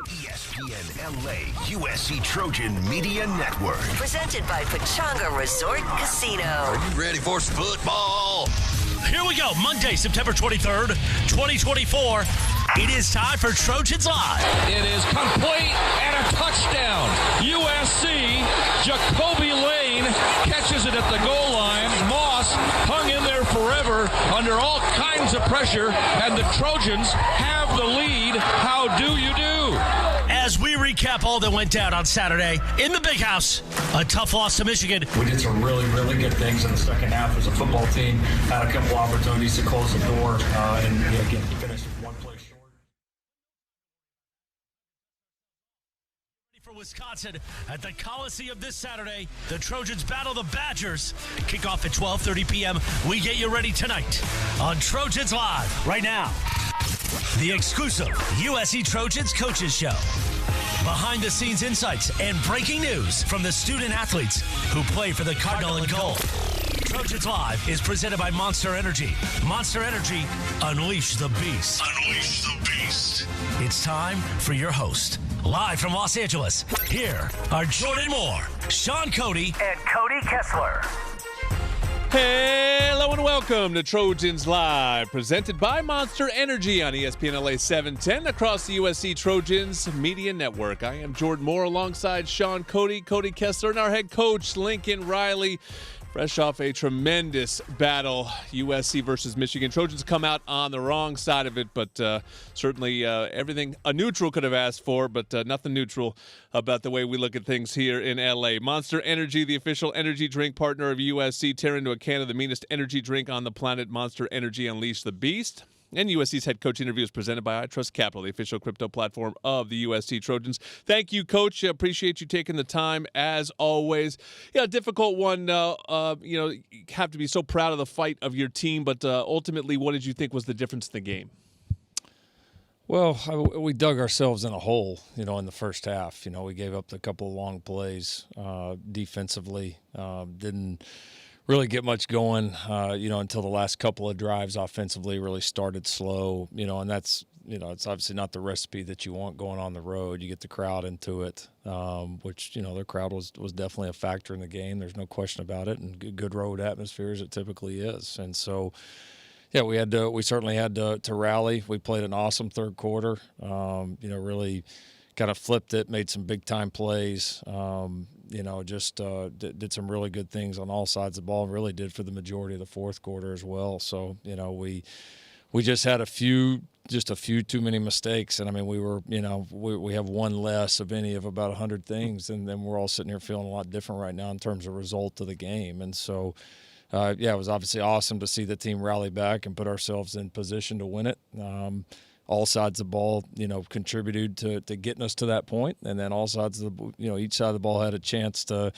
ESPN LA USC Trojan Media Network. Presented by Pechanga Resort Casino. Are you ready for football? Here we go. Monday, September 23rd, 2024. It is time for Trojans Live. It is complete and a touchdown. USC, Jacoby Lane catches it at the goal line. Moss hung in there forever under all kinds of pressure, and the Trojans have the lead. How do you do? As we recap all that went down on Saturday in the Big House, a tough loss to Michigan. We did some really, really good things in the second half as a football team. Had a couple opportunities to close the door, and again, finished one play short. For Wisconsin at the Coliseum this Saturday, the Trojans battle the Badgers. Kickoff at 12:30 p.m. We get you ready tonight on Trojans Live. Right now, the exclusive USC Trojans Coaches Show. Behind-the-scenes insights and breaking news from the student athletes who play for the Cardinal and Gold. Trojans Live is presented by Monster Energy. Monster Energy, unleash the beast. Unleash the beast. It's time for your host. Live from Los Angeles, here are Jordan Moore, Sean Cody, and Cody Kessler. Hello and welcome to Trojans Live, presented by Monster Energy on ESPN LA 710 across the USC Trojans Media Network. I am Jordan Moore alongside Sean Cody, Cody Kessler, and our head coach, Lincoln Riley. Fresh off a tremendous battle, USC versus Michigan. Trojans come out on the wrong side of it, but certainly everything a neutral could have asked for, but nothing neutral about the way we look at things here in LA. Monster Energy, the official energy drink partner of USC. Tear into a can of the meanest energy drink on the planet. Monster Energy, unleash the beast. And USC's head coach interview is presented by I Trust Capital, the official crypto platform of the USC Trojans. Thank you, Coach. Appreciate you taking the time, as always. Yeah, difficult one. You have to be so proud of the fight of your team, but ultimately, what did you think was the difference in the game? Well, we dug ourselves in a hole, in the first half. We gave up a couple of long plays defensively. Didn't really get much going, until the last couple of drives offensively really started slow, and that's, it's obviously not the recipe that you want going on the road. You get the crowd into it, which, their crowd was definitely a factor in the game. There's no question about it, and good road atmosphere as it typically is. And so, yeah, we certainly had to rally. We played an awesome third quarter, really kind of flipped it, made some big-time plays, did some really good things on all sides of the ball, and really did for the majority of the fourth quarter as well. So, we just had a few too many mistakes. And, I mean, we have one less of any of about 100 things, and then we're all sitting here feeling a lot different right now in terms of result of the game. And so, it was obviously awesome to see the team rally back and put ourselves in position to win it. All sides of the ball, contributed to getting us to that point, and then all sides of the, each side of the ball had a chance to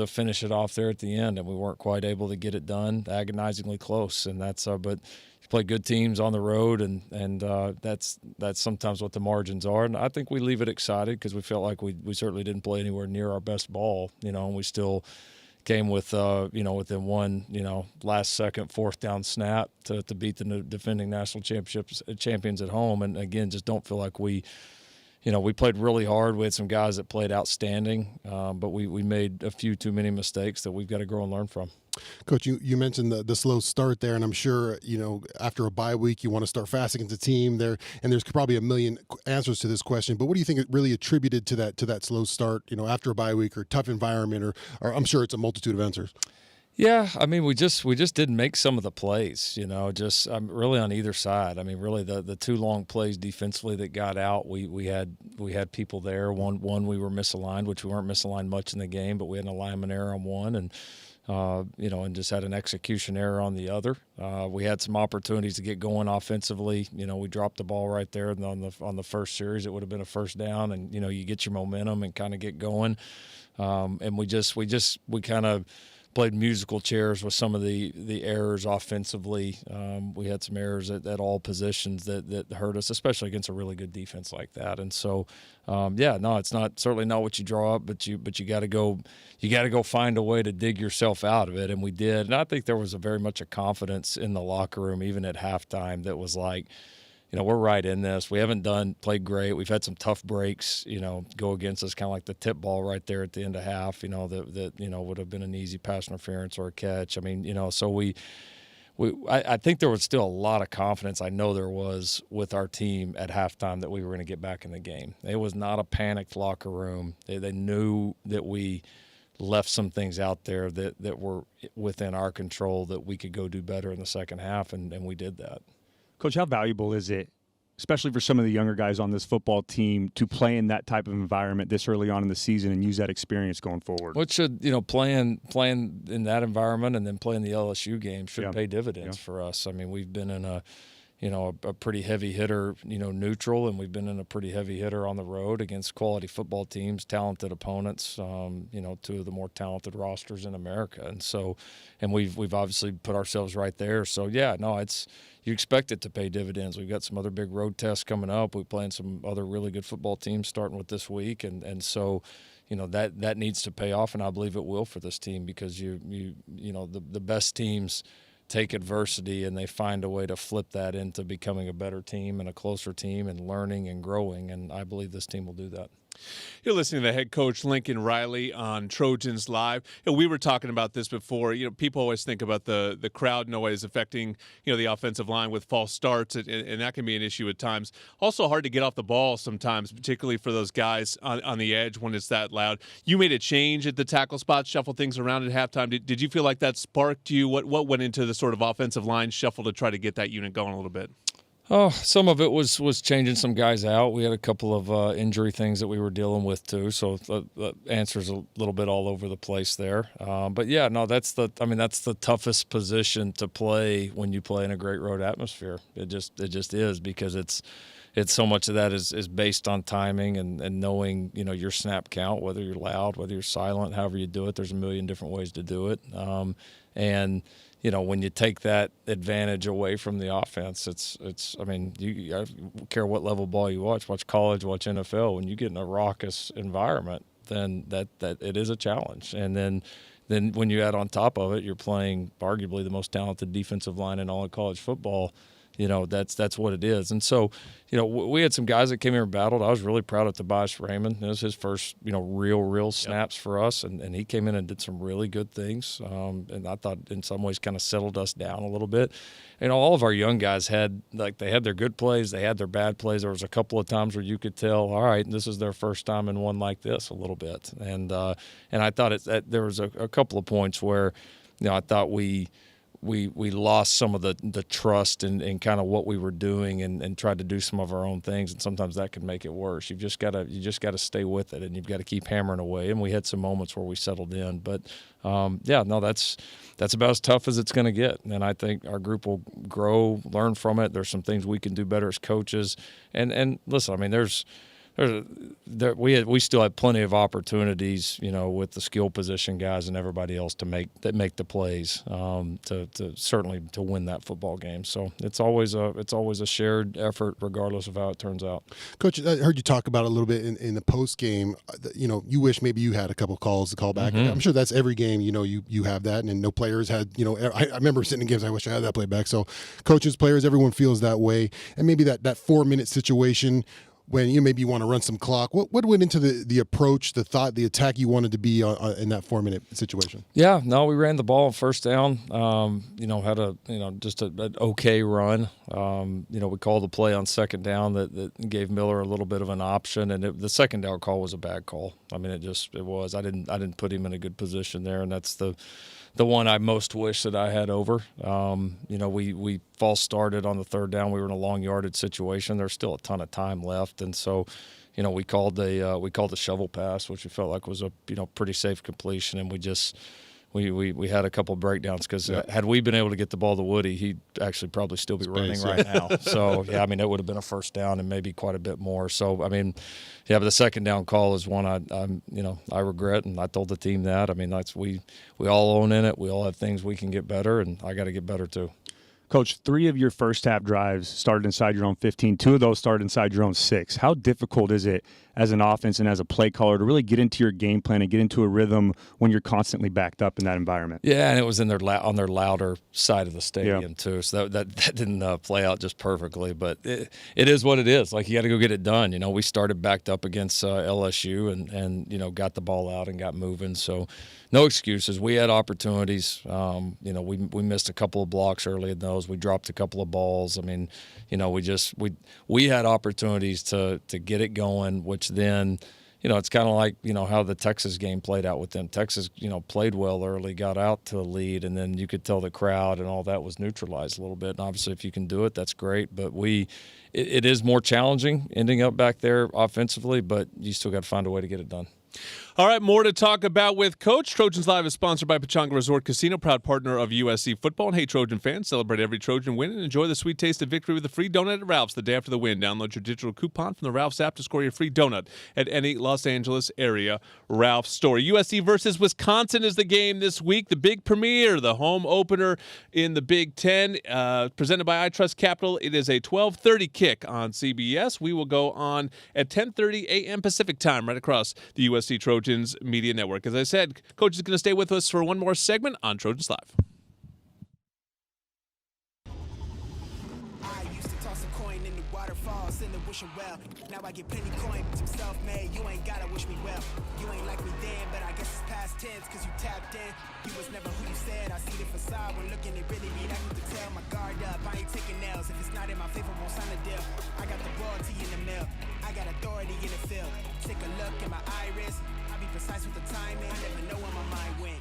finish it off there at the end, and we weren't quite able to get it done. Agonizingly close, and that's but you play good teams on the road, and that's sometimes what the margins are. And I think we leave it excited because we felt like we certainly didn't play anywhere near our best ball, and we still came with, within one, last second fourth down snap to beat the defending national champions at home. And again, just don't feel like we played really hard. We had some guys that played outstanding, but we made a few too many mistakes that we've got to grow and learn from. Coach, you mentioned the slow start there, and I'm sure, after a bye week, you want to start fast against the team there, and there's probably a million answers to this question, but what do you think it really attributed to that slow start, after a bye week or tough environment, or I'm sure it's a multitude of answers? Yeah, I mean, we just didn't make some of the plays, really on either side. I mean, really the two long plays defensively that got out, we had people there. One we were misaligned, which we weren't misaligned much in the game, but we had an alignment error on one, and and just had an execution error on the other. We had some opportunities to get going offensively. We dropped the ball right there on the first series. It would have been a first down, and you get your momentum and kind of get going. And we kind of played musical chairs with some of the errors offensively. We had some errors at all positions that hurt us, especially against a really good defense like that. And so, it's certainly not what you draw up, but you got to go find a way to dig yourself out of it, and we did. And I think there was very much a confidence in the locker room, even at halftime, that was like, we're right in this. We haven't played great. We've had some tough breaks, go against us, kind of like the tip ball right there at the end of half, that would have been an easy pass interference or a catch. I mean, so I think there was still a lot of confidence. I know there was with our team at halftime that we were going to get back in the game. It was not a panicked locker room. They knew that we left some things out there that were within our control that we could go do better in the second half, and we did that. Coach, how valuable is it, especially for some of the younger guys on this football team, to play in that type of environment this early on in the season and use that experience going forward? What should, playing in that environment and then playing the LSU game should pay dividends for us. I mean, we've been in a pretty heavy hitter, neutral, and we've been in a pretty heavy hitter on the road against quality football teams, talented opponents, two of the more talented rosters in America. And so, and we've obviously put ourselves right there. So, you expect it to pay dividends. We've got some other big road tests coming up. We're playing some other really good football teams starting with this week. And so, that needs to pay off, and I believe it will for this team because the best teams take adversity and they find a way to flip that into becoming a better team and a closer team and learning and growing, and I believe this team will do that. You're listening to head coach Lincoln Riley on Trojans Live. We were talking about this before. People always think about the crowd noise affecting, the offensive line with false starts, and that can be an issue at times. Also hard to get off the ball sometimes, particularly for those guys on the edge when it's that loud. You made a change at the tackle spot, shuffle things around at halftime. Did you feel like that sparked you? What went into the sort of offensive line shuffle to try to get that unit going a little bit? Oh, some of it was changing some guys out. We had a couple of injury things that we were dealing with too, so the answer's a little bit all over the place there. But that's the toughest position to play when you play in a great road atmosphere. It just is because it's so much of that is based on timing and knowing your snap count, whether you're loud, whether you're silent, however you do it. There's a million different ways to do it, and when you take that advantage away from the offense, I don't care what level ball you watch college, watch NFL. When you get in a raucous environment, then that it is a challenge. And then when you add on top of it, you're playing arguably the most talented defensive line in all of college football. That's what it is. And so, we had some guys that came here and battled. I was really proud of Tobias Raymond. It was his first, real snaps for us, and he came in and did some really good things. And I thought in some ways kind of settled us down a little bit. All of our young guys they had their good plays, they had their bad plays. There was a couple of times where you could tell, all right, this is their first time in one like this a little bit. And I thought there was a couple of points where, I thought we lost some of the trust in kind of what we were doing and tried to do some of our own things, and sometimes that can make it worse. You just gotta stay with it, and you've got to keep hammering away. And we had some moments where we settled in, but that's about as tough as it's going to get. And I think our group will grow, learn from it. There's some things we can do better as coaches. And listen, I mean, we still have plenty of opportunities, with the skill position guys and everybody else to make the plays to certainly to win that football game. So it's always a shared effort, regardless of how it turns out. Coach, I heard you talk about it a little bit in the post game. You wish maybe you had a couple calls to call back. Mm-hmm. I'm sure that's every game. You have that, and no players had. I remember sitting in games. I wish I had that play back. So coaches, players, everyone feels that way, and maybe that 4-minute situation when maybe you want to run some clock. What went into the approach, the thought, the attack you wanted to be in that 4-minute situation? Yeah, no, we ran the ball on first down. Had just an okay run. We called the play on second down that gave Miller a little bit of an option, and the second down call was a bad call. I mean, it was. I didn't put him in a good position there, and that's the one I most wish that I had over. We false started on the third down. We were in a long yardage situation. There's still a ton of time left, and so, we called the shovel pass, which we felt like was a pretty safe completion, and we had a couple of breakdowns because had we been able to get the ball to Woody, he'd actually probably still be running right now. So it would have been a first down and maybe quite a bit more. So but the second down call is one I regret, and I told the team that. I mean, we all own in it. We all have things we can get better, and I got to get better too. Coach, 3 of your first half drives started inside your own 15. 2 of those started inside your own 6. How difficult is it as an offense and as a play caller to really get into your game plan and get into a rhythm when you're constantly backed up in that environment. Yeah, and it was in their on their louder side of the stadium too, so that didn't play out just perfectly. But it is what it is. Like, you got to go get it done. You know, we started backed up against LSU and you know, got the ball out and got moving. So no excuses. We had opportunities. You know, we missed a couple of blocks early in those. We dropped a couple of balls. I mean, you know, we had opportunities to get it going, which then, you know, it's kind of like, you know, how the Texas game played out with them. Texas, you know, played well early, got out to a lead, and then you could tell the crowd and all that was neutralized a little bit. And obviously, if you can do it, that's great. But it is more challenging ending up back there offensively, but you still got to find a way to get it done. All right, more to talk about with Coach. Trojans Live is sponsored by Pechanga Resort Casino, proud partner of USC football. And hey, Trojan fans, celebrate every Trojan win and enjoy the sweet taste of victory with a free donut at Ralph's the day after the win. Download your digital coupon from the Ralph's app to score your free donut at any Los Angeles area Ralph's store. USC versus Wisconsin is the game this week. The big premiere, the home opener in the Big Ten, presented by I Trust Capital. It is a 12:30 kick on CBS. We will go on at 10:30 a.m. Pacific time right across the USC Trojans Media Network. As I said, Coach is going to stay with us for one more segment on Trojans Live. I used to toss a coin in the waterfall, send the wishing well. Now I get plenty coin, but I'm self-made. You ain't gotta wish me well. You ain't like me then, but I guess it's past tense, cause you tapped in. You was never who you said. I see the facade when looking at really me. That need to tell my guard up. I ain't taking nails. If it's not in my favor, won't sign a deal. I got the royalty in the mail. I got authority in the field. Take a look in my iris. Be precise with the timing, I never know where my mind went.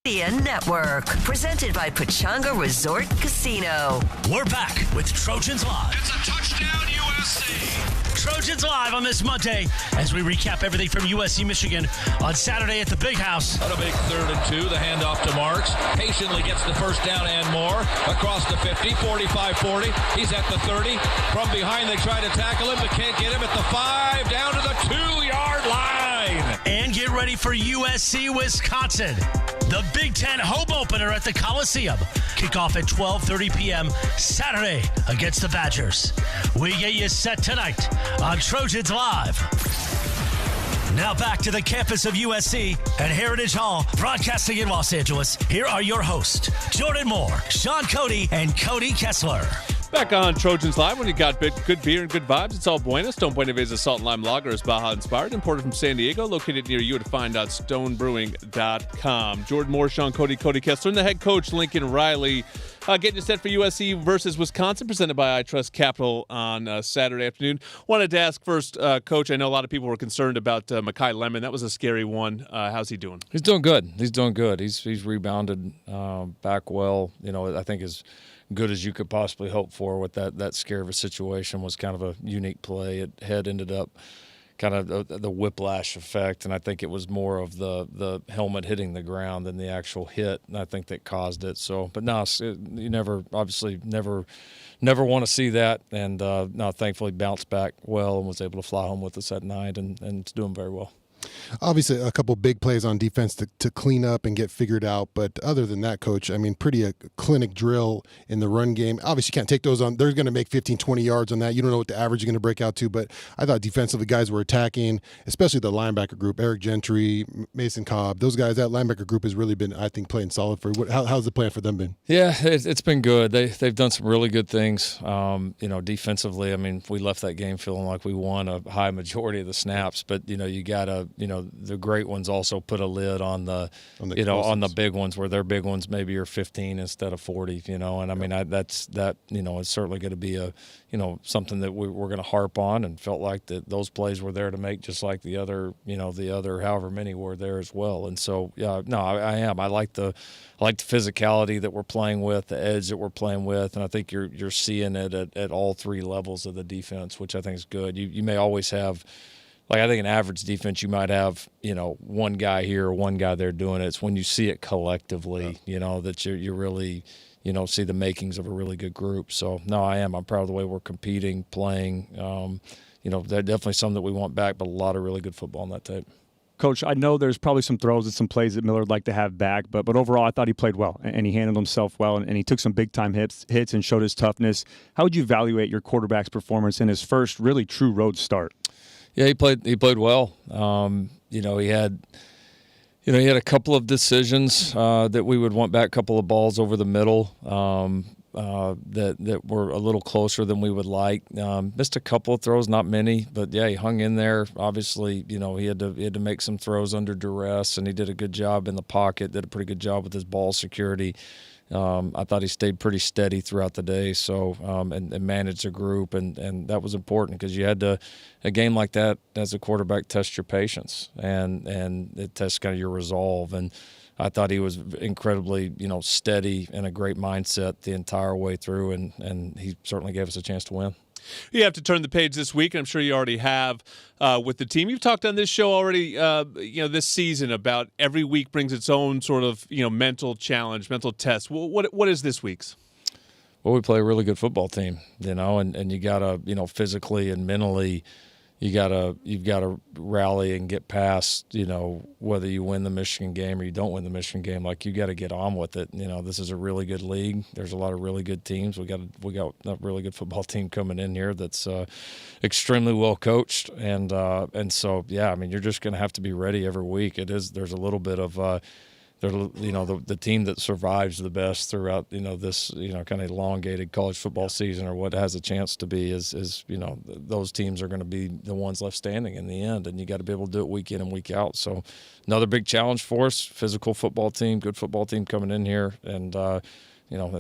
Media Network, presented by Pechanga Resort Casino. We're back with Trojans Live. It's a touchdown, USC. Trojans Live on this Monday as we recap everything from USC Michigan on Saturday at the Big House. On a big 3rd and 2, the handoff to Marks. Patiently gets the first down and more. Across the 50, 45-40. He's at the 30. From behind, they try to tackle him, but can't get him at the 5. Down to the 2-yard line. And get ready for USC Wisconsin, the Big Ten home opener at the Coliseum. Kickoff at 12:30 p.m. Saturday against the Badgers. We get you set tonight on Trojans Live. Now back to the campus of USC at Heritage Hall, broadcasting in Los Angeles. Here are your hosts, Jordan Moore, Sean Cody, and Cody Kessler. Back on Trojans Live, when you got good beer and good vibes, it's all Buenas. Stone Buena Vesa Salt and Lime Lager is Baja inspired, imported from San Diego, located near you at fine.stonebrewing.com. Jordan Moore, Sean Cody Kessler, and the head coach, Lincoln Riley, getting you set for USC versus Wisconsin, presented by I Trust Capital on Saturday afternoon. Wanted to ask first, Coach, I know a lot of people were concerned about Mekhi Lemon. That was a scary one. How's he doing? He's doing good. He's rebounded back well. I think as good as you could possibly hope for with that scare of a situation. Was kind of a unique play. It head ended up kind of the whiplash effect, and I think it was more of the helmet hitting the ground than the actual hit, and I think that caused it. So, but no, you never want to see that, and no, thankfully bounced back well and was able to fly home with us that night, and it's doing very well. Obviously, a couple big plays on defense to clean up and get figured out. But other than that, Coach, I mean, pretty a clinic drill in the run game. Obviously, you can't take those on. They're going to make 15, 20 yards on that. You don't know what the average is going to break out to. But I thought defensively, guys were attacking, especially the linebacker group. Eric Gentry, Mason Cobb, those guys, that linebacker group has really been, I think, playing solid for you. How's the plan for them been? Yeah, it's been good. They've done some really good things. Defensively, I mean, we left that game feeling like we won a high majority of the snaps. But, you got to, the great ones also put a lid on the big ones, where their big ones maybe are 15 instead of 40, and I mean, it's certainly going to be something that we're going to harp on, and felt like that those plays were there to make, just like the other however many were there as well. And so, yeah, no, I am. I like the physicality that we're playing with, the edge that we're playing with, and I think you're seeing it at all three levels of the defense, which I think is good. You may always have, like, I think an average defense, you might have, one guy here or one guy there doing it. It's when you see it collectively, that you really, see the makings of a really good group. So, no, I am. I'm proud of the way we're competing, playing. They're definitely some that we want back, but a lot of really good football on that tape. Coach, I know there's probably some throws and some plays that Miller would like to have back, but overall I thought he played well, and he handled himself well, and he took some big-time hits and showed his toughness. How would you evaluate your quarterback's performance in his first really true road start? Yeah, he played well. He had a couple of decisions that we would want back, a couple of balls over the middle that were a little closer than we would like. Missed a couple of throws, not many, but yeah, he hung in there. Obviously, he had to make some throws under duress, and he did a good job in the pocket. Did a pretty good job with his ball security. I thought he stayed pretty steady throughout the day, so and managed the group, and that was important, because you had to, a game like that as a quarterback, test your patience and it tests kind of your resolve. And I thought he was incredibly steady and a great mindset the entire way through, and he certainly gave us a chance to win. You have to turn the page this week, and I'm sure you already have with the team. You've talked on this show already, this season, about every week brings its own sort of, mental challenge, mental test. What is this week's? Well, we play a really good football team, and you gotta, physically and mentally, you've got to rally and get past, whether you win the Michigan game or you don't win the Michigan game. Like, you got to get on with it. This is a really good league. There's a lot of really good teams. We got a really good football team coming in here that's extremely well coached, and so, yeah, I mean, you're just going to have to be ready every week. There's a little bit of the team that survives the best throughout this kind of elongated college football season, or what has a chance to be, is those teams are going to be the ones left standing in the end, and you got to be able to do it week in and week out. So another big challenge for us. Physical football team, good football team coming in here, and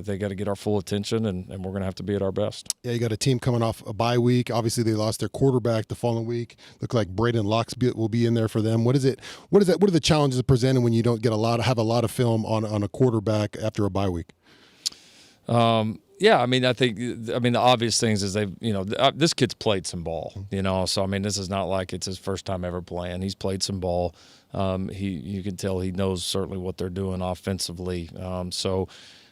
they got to get our full attention, and we're going to have to be at our best. Yeah, you got a team coming off a bye week. Obviously, they lost their quarterback the following week. Look like Braden Locks will be in there for them. What are the challenges presented when you don't get have a lot of film on a quarterback after a bye week? Yeah, I mean, the obvious things is this kid's played some ball, so I mean, this is not like it's his first time ever playing. He's played some ball. You can tell he knows certainly what they're doing offensively.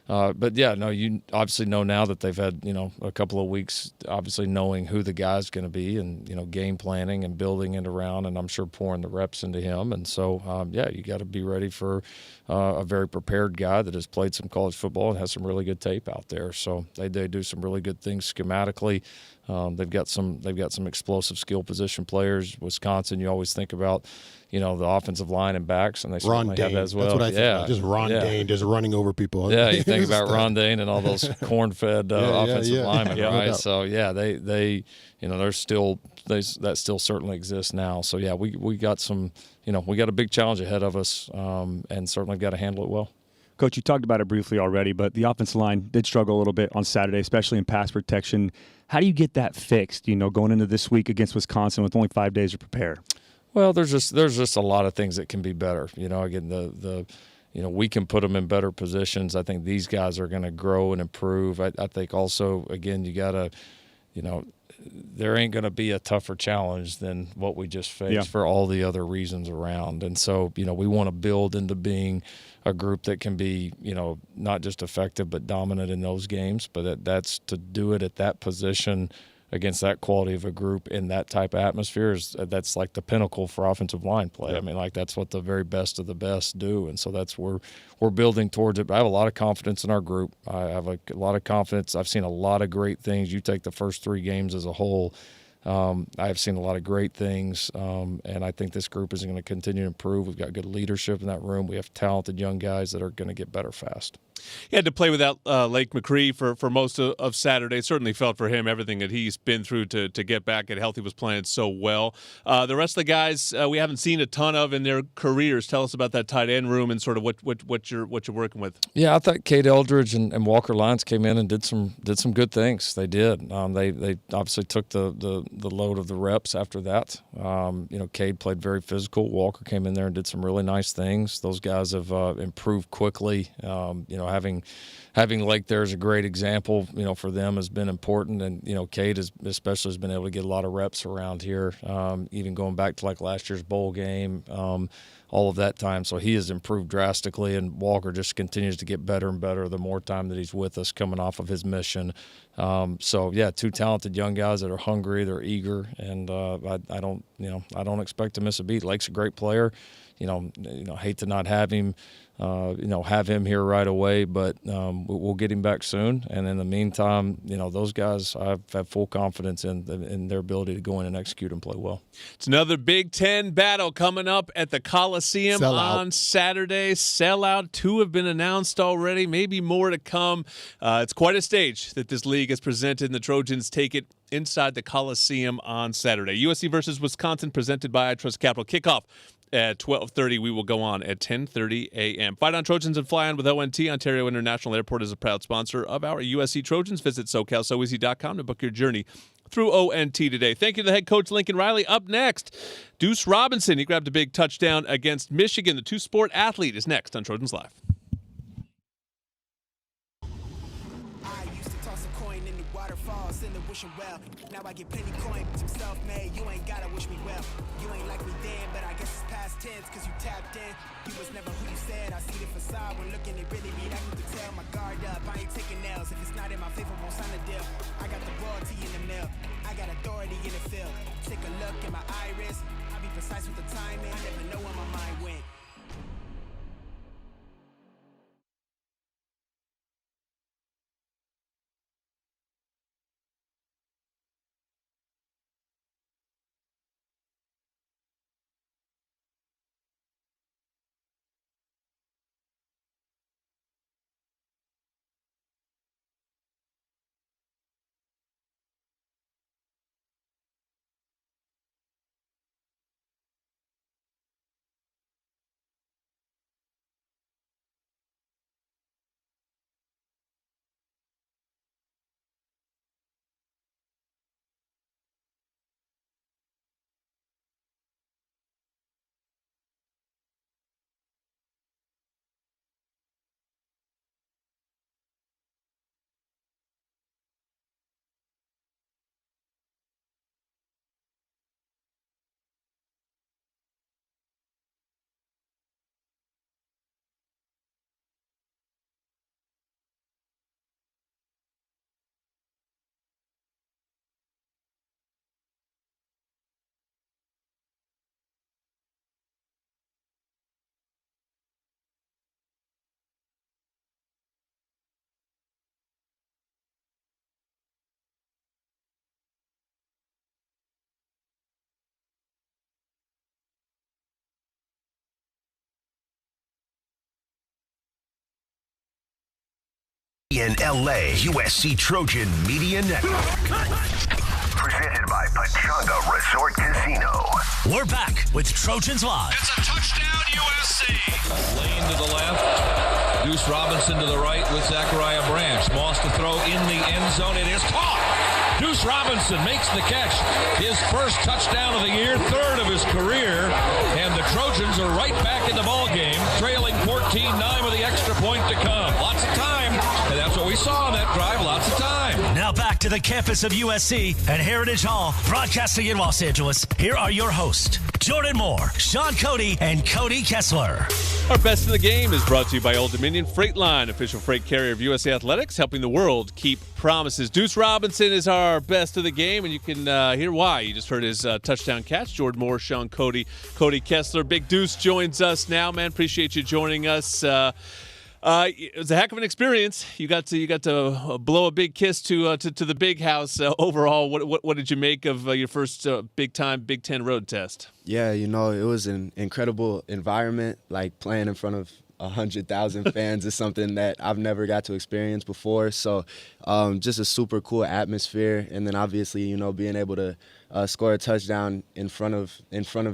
But yeah, no, you obviously know now that they've had, a couple of weeks, obviously knowing who the guy's going to be, and, game planning and building it around, and I'm sure pouring the reps into him. And so, you got to be ready for a very prepared guy that has played some college football and has some really good tape out there. So they do some really good things schematically. They've got some explosive skill position players. Wisconsin, you always think about, the offensive line and backs, and they certainly have that as well. That's what I think about. Just Ron Dane just running over people. Yeah, you think about Ron Dane and all those corn-fed offensive linemen, right? So they there's still that still certainly exists now. So yeah, we got some, we got a big challenge ahead of us, and certainly got to handle it well. Coach, you talked about it briefly already, but the offensive line did struggle a little bit on Saturday, especially in pass protection. How do you get that fixed, going into this week against Wisconsin with only 5 days to prepare? Well, there's just a lot of things that can be better. Again, we can put them in better positions. I think these guys are going to grow and improve. I think also, again, you got to, there ain't going to be a tougher challenge than what we just faced for all the other reasons around. And so, we want to build into being a group that can be, not just effective but dominant in those games. But that's to do it at that position against that quality of a group in that type of atmosphere that's like the pinnacle for offensive line play. Yeah. I mean, that's what the very best of the best do. And so that's where we're building towards it. But I have a lot of confidence in our group. I have a lot of confidence. I've seen a lot of great things. You take the first 3 games as a whole. I've seen a lot of great things, and I think this group is going to continue to improve. We've got good leadership in that room. We have talented young guys that are going to get better fast. He had to play without Lake McCree for most of Saturday. Certainly felt for him everything that he's been through to get back at health. He was playing so well. The rest of the guys we haven't seen a ton of in their careers. Tell us about that tight end room and sort of what you're working with. Yeah, I thought Cade Eldridge and Walker Lyons came in and did some good things. They did. They obviously took the load of the reps after that. Cade played very physical. Walker came in there and did some really nice things. Those guys have improved quickly. Having Lake there is a great example, for them has been important. And, Cade especially has been able to get a lot of reps around here, even going back to like last year's bowl game, all of that time. So he has improved drastically, and Walker just continues to get better and better the more time that he's with us coming off of his mission. So yeah, 2 talented young guys that are hungry, they're eager, and I don't expect to miss a beat. Lake's a great player. Hate to not have him. Have him here right away, but we'll get him back soon. And in the meantime, those guys, I have full confidence in their ability to go in and execute and play well. It's another Big Ten battle coming up at the Coliseum on Saturday. Sellout. 2 have been announced already, maybe more to come. It's quite a stage that this league has presented, and the Trojans take it inside the Coliseum on Saturday. USC versus Wisconsin, presented by I Trust Capital. Kickoff at 12:30. We will go on at 10:30 a.m. Fight on Trojans and fly on with ONT. Ontario International Airport is a proud sponsor of our USC Trojans. Visit SoCalSoEasy.com to book your journey through ONT today. Thank you to the head coach, Lincoln Riley. Up next, Duce Robinson. He grabbed a big touchdown against Michigan. The 2-sport athlete is next on Trojans Live. Well, now I get plenty coin, some self-made. You ain't gotta wish me well. You ain't like me then, but I guess it's past tense, cause you tapped in. You was never who you said. I see the facade when looking at really me. That you can tell my guard up. I ain't taking nails. If it's not in my favor, won't sign a deal. I got the royalty in the mill. I got authority in the field. Take a look at my iris. I be precise with the timing. I never know where my mind went. in LA, USC Trojan Media Network. Presented by Pachanga Resort Casino. We're back with Trojans Live. It's a touchdown, USC. Lane to the left. Duce Robinson to the right with Zachariah Branch. Moss to throw in the end zone. It is caught. Duce Robinson makes the catch. His first touchdown of the year, third of his career. And the Trojans are right back in the ball game, trailing 14-9 with the extra point to come. Lots of time. And that's what we saw on that drive. Lots of time. Now back to the campus of USC at Heritage Hall, broadcasting in Los Angeles. Here are your hosts, Jordan Moore, Sean Cody, and Cody Kessler. Our Best in the Game is brought to you by Old Dominion Freight Line, official freight carrier of USA Athletics, helping the world keep promises. Duce Robinson is our Best of the Game, and you can hear why. You just heard his touchdown catch. Jordan Moore, Sean Cody, Cody Kessler. Big Duce joins us now, man. Appreciate you joining us. It was a heck of an experience. You got to blow a big kiss to the big house. Overall, what did you make of your first big time Big Ten road test? Yeah, it was an incredible environment. Like playing in front of 100,000 fans is something that I've never got to experience before. So, just a super cool atmosphere, and then obviously, being able to score a touchdown in front of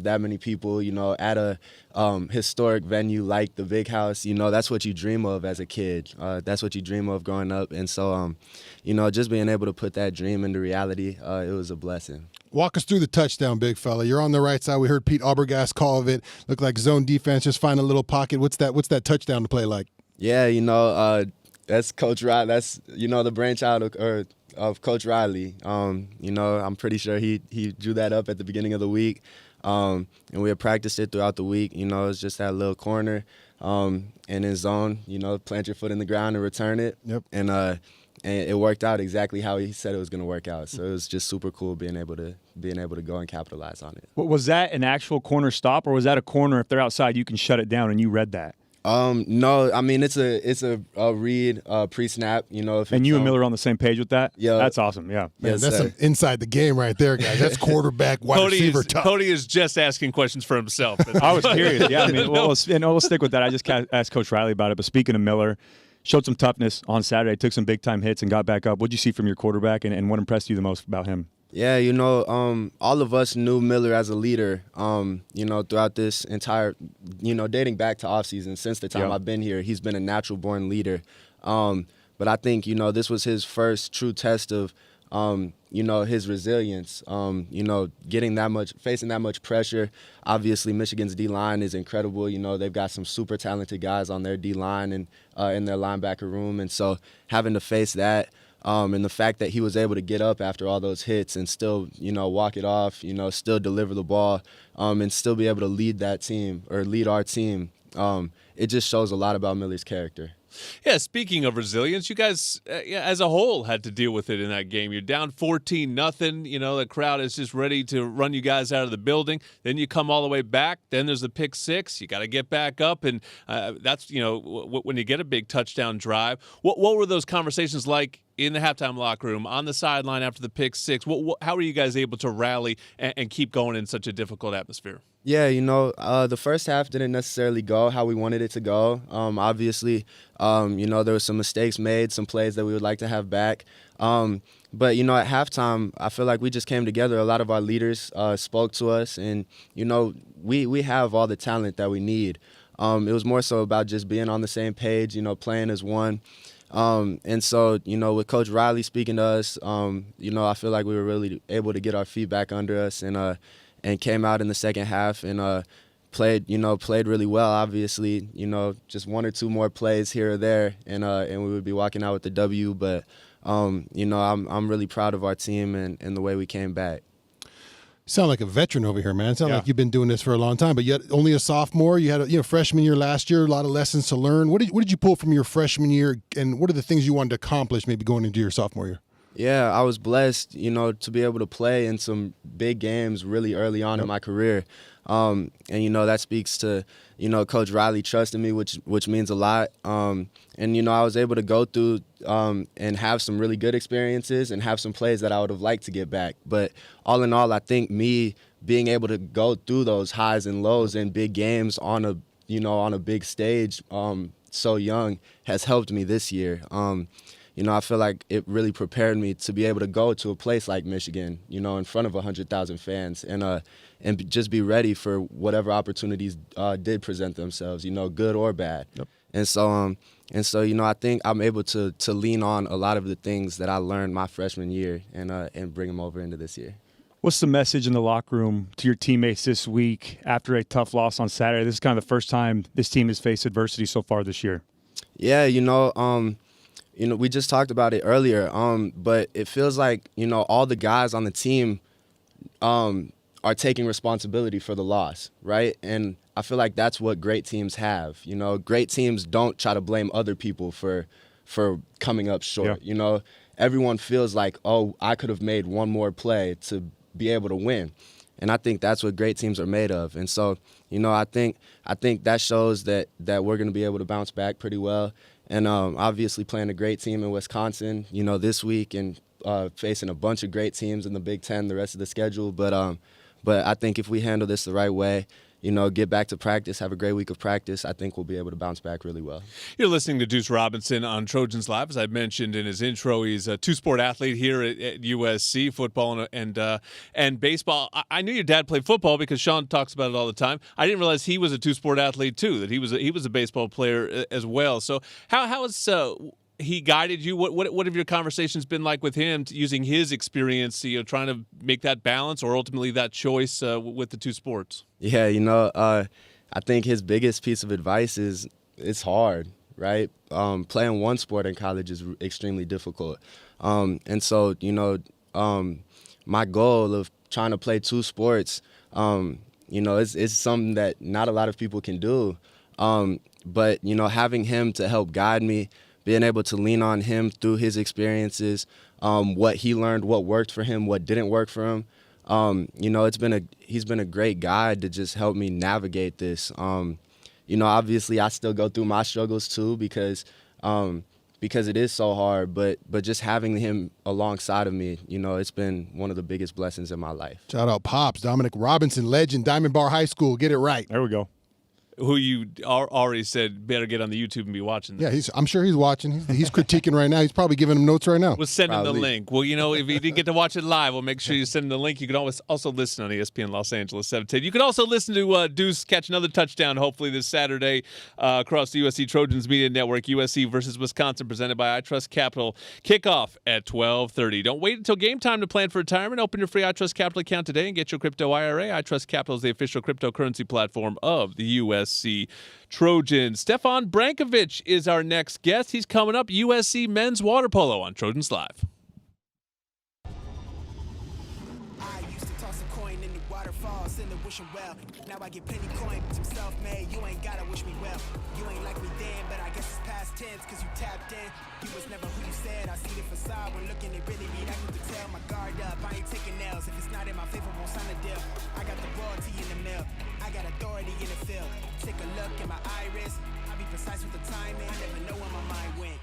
that many people, at a historic venue like the Big House, that's what you dream of as a kid. That's what you dream of growing up, and so, just being able to put that dream into reality, it was a blessing. Walk us through the touchdown, big fella. You're on the right side. We heard Pete Albergast call of it. Looked like zone defense, just find a little pocket. What's that touchdown to play like? Yeah, that's Coach Riley. That's the brainchild of Coach Riley. I'm pretty sure he drew that up at the beginning of the week, and we had practiced it throughout the week. It's just that little corner, and in zone. Plant your foot in the ground and return it. Yep. And it worked out exactly how he said it was going to work out. So it was just super cool being able to go and capitalize on it. Was that an actual corner stop, or was that a corner if they're outside you can shut it down and you read that? No, I mean it's a read pre-snap. And you and Miller are on the same page with that. Yeah, that's awesome. Yeah, man, that's some inside the game right there, guys. That's quarterback, wide receiver tough. Cody is just asking questions for himself. I was curious. Yeah, I mean, we'll stick with that. I just asked Coach Riley about it. But speaking of Miller, showed some toughness on Saturday, took some big-time hits and got back up. What did you see from your quarterback, and what impressed you the most about him? Yeah, all of us knew Miller as a leader, throughout this entire, dating back to offseason. Since the time I've been here, he's been a natural-born leader. But I think, this was his first true test of, his resilience, facing that much pressure. Obviously, Michigan's D-line is incredible. They've got some super talented guys on their D-line and in their linebacker room. And so having to face that, and the fact that he was able to get up after all those hits and still, walk it off, still deliver the ball, and still be able to lead that team or lead our team, it just shows a lot about Miller's character. Yeah, speaking of resilience, you guys, as a whole, had to deal with it in that game. You're down 14-0. The crowd is just ready to run you guys out of the building. Then you come all the way back. Then there's a pick six. You got to get back up, and that's when you get a big touchdown drive. What were those conversations like in the halftime locker room, on the sideline after the pick six? How were you guys able to rally and keep going in such a difficult atmosphere? Yeah, the first half didn't necessarily go how we wanted it to go. Obviously, there were some mistakes made, some plays that we would like to have back. But, at halftime, I feel like we just came together. A lot of our leaders spoke to us, and, we have all the talent that we need. It was more so about just being on the same page, playing as one. And so, with Coach Riley speaking to us, I feel like we were really able to get our feet back under us and came out in the second half and played really well. Obviously, just one or two more plays here or there, and we would be walking out with the W. But I'm really proud of our team and the way we came back. Sound like a veteran over here, man. Sound like you've been doing this for a long time, but yet only a sophomore. You had a freshman year last year, a lot of lessons to learn. What did you pull from your freshman year, and what are the things you wanted to accomplish maybe going into your sophomore year? Yeah, I was blessed, to be able to play in some big games really early on in my career. And, that speaks to, Coach Riley trusting me, which means a lot. And, I was able to go through and have some really good experiences and have some plays that I would have liked to get back. But all in all, I think me being able to go through those highs and lows in big games on a big stage, so young has helped me this year. I feel like it really prepared me to be able to go to a place like Michigan, in front of 100,000 fans and just be ready for whatever opportunities did present themselves, good or bad. Yep. And so, I think I'm able to lean on a lot of the things that I learned my freshman year and bring them over into this year. What's the message in the locker room to your teammates this week after a tough loss on Saturday? This is kind of the first time this team has faced adversity so far this year. Yeah, we just talked about it earlier, but it feels like, all the guys on the team are taking responsibility for the loss, right? And I feel like that's what great teams have. Great teams don't try to blame other people for coming up short. Yeah. Everyone feels like, oh, I could have made one more play to be able to win. And I think that's what great teams are made of. And so, I think that shows that we're going to be able to bounce back pretty well. And obviously playing a great team in Wisconsin, this week, and facing a bunch of great teams in the Big Ten the rest of the schedule. But I think if we handle this the right way, get back to practice, have a great week of practice, I think we'll be able to bounce back really well. You're listening to Duce Robinson on Trojans Live. As I mentioned in his intro, he's a two-sport athlete here at USC, football and baseball. I knew your dad played football because Sean talks about it all the time. I didn't realize he was a two-sport athlete too, that he was a baseball player as well. So how has he guided you? What have your conversations been like with him using his experience, trying to make that balance or ultimately that choice with the two sports? Yeah, I think his biggest piece of advice is it's hard, right? Playing one sport in college is extremely difficult. And so, my goal of trying to play two sports, it's something that not a lot of people can do. But, having him to help guide me, being able to lean on him through his experiences, what he learned, what worked for him, what didn't work for him. He's been a great guide to just help me navigate this. Obviously I still go through my struggles too because it is so hard, but just having him alongside of me, it's been one of the biggest blessings in my life. Shout out Pops, Dominic Robinson, legend, Diamond Bar High School. Get it right. There we go. Who you already said better get on the YouTube and be watching this. Yeah, I'm sure he's watching. He's critiquing right now. He's probably giving him notes right now. We'll send him the link. Well, if you didn't get to watch it live, we'll make sure you send him the link. You can always also listen on ESPN Los Angeles 710. You can also listen to Duce catch another touchdown, hopefully this Saturday across the USC Trojans Media Network. USC versus Wisconsin, presented by I Trust Capital. Kickoff at 12:30. Don't wait until game time to plan for retirement. Open your free I Trust Capital account today and get your crypto IRA. I Trust Capital is the official cryptocurrency platform of the USC Trojans. Stefan Brankovic is our next guest. He's coming up. USC men's water polo on Trojans Live. I used to toss a coin in the waterfalls in the wishing well. Now I get plenty coin, but I'm self-made. You ain't gotta wish me well. You ain't like me then, but I guess it's past tense, cause you tapped in. You was never who you said. I see the facade when looking at really me. I need to tell my guard up. I ain't taking nails. If it's not in my favor, won't sign a deal. I got the royalty in the mill. I got authority in the field. Take a look at my iris. I be precise with the timing. I never know where my mind went.